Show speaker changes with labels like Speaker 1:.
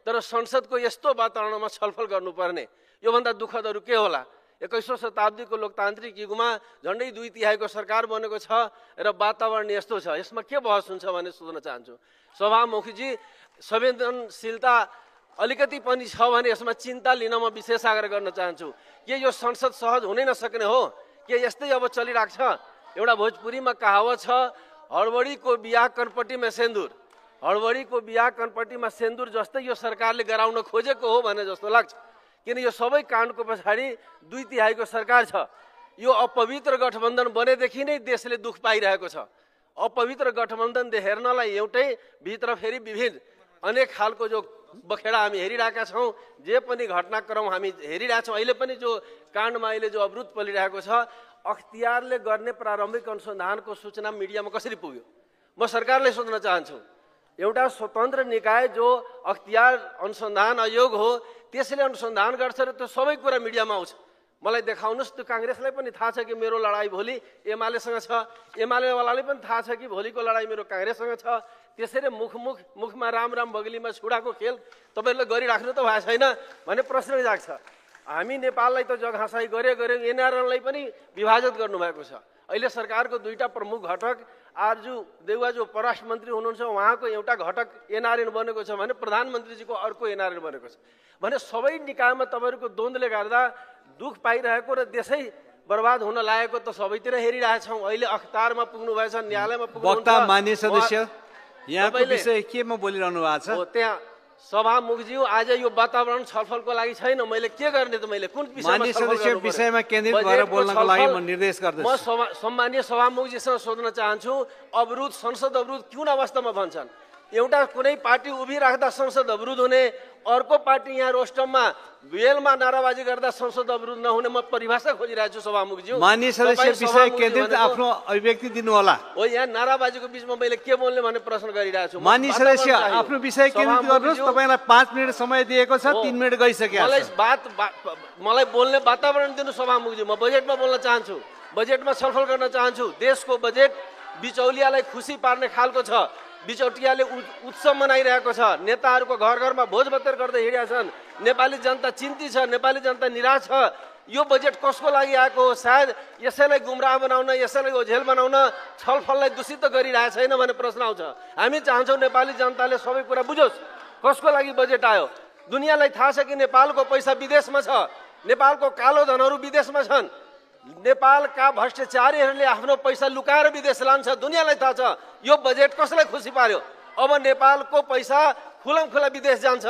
Speaker 1: तर संसदको यस्तो वातावरणमा छलफल गर्नुपर्ने योभन्दा दुःखदहरू के होला? 21औं शताब्दीको लोकतान्त्रिक युगमा झन्डै 2/3 सरकार बनेको छ र वातावरण यस्तो छ। यसमा के बहस हुन्छ भने सोध्न चाहन्छु। सभामुखजी, संवेदनशीलता अलिकति पनि छ भने यसमा चिन्ता लिन म विशेष आग्रह गर्न चाहन्छु। के यो संसद सहज हुनै नसक्ने हो? के यस्तै अब चलिरहेको छ? एउटा भोजपुरीमा कहावत छ, हडबडीको बिहा कनपट्टीमा सेन्दुर। हडबडीको बिहा कनपट्टीमा सेन्दुर जस्तै यो सरकारले गराउन खोजेको हो भने जस्तो लाग्छ। किन यो सबै काण्डको पछाडि 2/3 सरकार छ। यो अपवित्र गठबन्धन बनेदेखि नै देशले दुःख पाइरहेको छ। अपवित्र गठबन्धन हेर्नलाई एउटै, भित्र फेरि विभिन्न अनेक खालको जो बखेडा हामी हेरिरहेका छौँ, जे पनि घटनाक्रम हामी हेरिरहेका छौँ। अहिले पनि जो काण्डमा अहिले जो अवरोध परिरहेको छ, अख्तियारले गर्ने प्रारम्भिक अनुसन्धानको सूचना मिडियामा कसरी पुग्यो? म सरकारले सोध्न चाहन्छु। एउटा स्वतन्त्र निकाय जो अख्तियार अनुसन्धान आयोग हो, त्यसले अनुसन्धान गर्छ र त्यो सबै कुरा मिडियामा आउँछ। मलाई देखाउनुहोस्। त्यो काङ्ग्रेसलाई पनि थाहा छ कि मेरो लडाई भोलि एमालेसँग छ, एमालेवालाले पनि थाहा छ कि भोलिको लडाई मेरो काङ्ग्रेससँग छ। त्यसैले मुखमा राम बगलीमा छुडाको खेल तपाईँहरूले गरिराख्नु त भएको छैन भन्ने प्रश्न जाग्छ। हामी नेपाललाई त जगहाँसाई गऱ्यौँ, एनआरएनलाई पनि विभाजित गर्नुभएको छ। अहिले सरकारको दुईटा प्रमुख घटक, आरजु देउवा जो परराष्ट्र मन्त्री हुनुहुन्छ, उहाँको एउटा घटक एनआरएन बनेको छ भने प्रधानमन्त्रीजीको अर्को एनआरएन बनेको छ भने सबै निकायमा तपाईँहरूको द्वन्द्वले गर्दा दुःख पाइरहेको र देशै बर्बाद हुन लागेको त सबैतिर हेरिरहेछौँ। अहिले अख्तियारमा पुग्नु भएछ, न्यायालयमा पुग्नु।
Speaker 2: वक्ता मान्य सदस्य, यहाँको विषय केमा बोलिरहनु भएको छ?
Speaker 1: त्यहाँ सभामुखज्यू, आज यो वातावरण छलफलको लागि छैन। मैले के गर्ने त? मैले कुन
Speaker 2: विषयमा केन्द्रित भएर बोल्नको लागि म निर्देश गर्दछु।
Speaker 1: म सम्मानीय सभामुखजीसँग सोध्न चाहन्छु, अवरोध, संसद अवरोध कुन अवस्थामा भन्छन्? एउटा कुनै पार्टी उभिराख्दा संसद अवरोध हुने, अर्को पार्टी यहाँ रोस्टममा बेलमा नाराबाजी गर्दा संसद अवरोध नहुने, म परिभाषा खोजिरहेको छु सभामुखज्यू।
Speaker 2: मान्य सदस्य, विषय केन्द्रित आफ्नो अभिव्यक्ति दिनु होला।
Speaker 1: हो, यहाँ नाराबाजीको बीचमा मैले के बोल्ने भन्ने प्रश्न गरिरहेको छु।
Speaker 2: मान्य सदस्य, आफ्नो विषय केन्द्रित गर्नुहोस्। तपाईँलाई 5 मिनट समय दिएको छ, 3 मिनट गइसक्यो।
Speaker 1: मलाई बोल्ने वातावरण दिनु सभामुखज्यू। म बजेटमा बोल्न चाहन्छु, बजेटमा छलफल गर्न चाहन्छु। देशको बजेट बिचौलियालाई खुसी पार्ने खालको छ। बिचौटियाले उत्सव मनाइरहेको छ। नेताहरूको घर घरमा भोजभतेर गर्दै हिँडेका छन्। नेपाली जनता चिन्तित छ, नेपाली जनता निराश छ। यो बजेट कसको लागि आएको हो? सायद यसैलाई गुमराह बनाउन, यसैलाई ओझेल बनाउन, छलफललाई दूषित गरिरहेको छैन भन्ने प्रश्न आउँछ। हामी चाहन्छौँ नेपाली जनताले सबै कुरा बुझोस्, कसको लागि बजेट आयो। दुनियाँलाई थाहा छ कि नेपालको पैसा विदेशमा छ, नेपालको कालो धनहरू विदेशमा छन्। नेपालका भ्रष्टाचारीहरूले आफ्नो पैसा लुकाएर विदेश लान्छ। दुनियाँलाई थाहा छ। यो बजेट कसलाई खुसी पार्यो? अब नेपालको पैसा खुलमखुला विदेश जान्छ।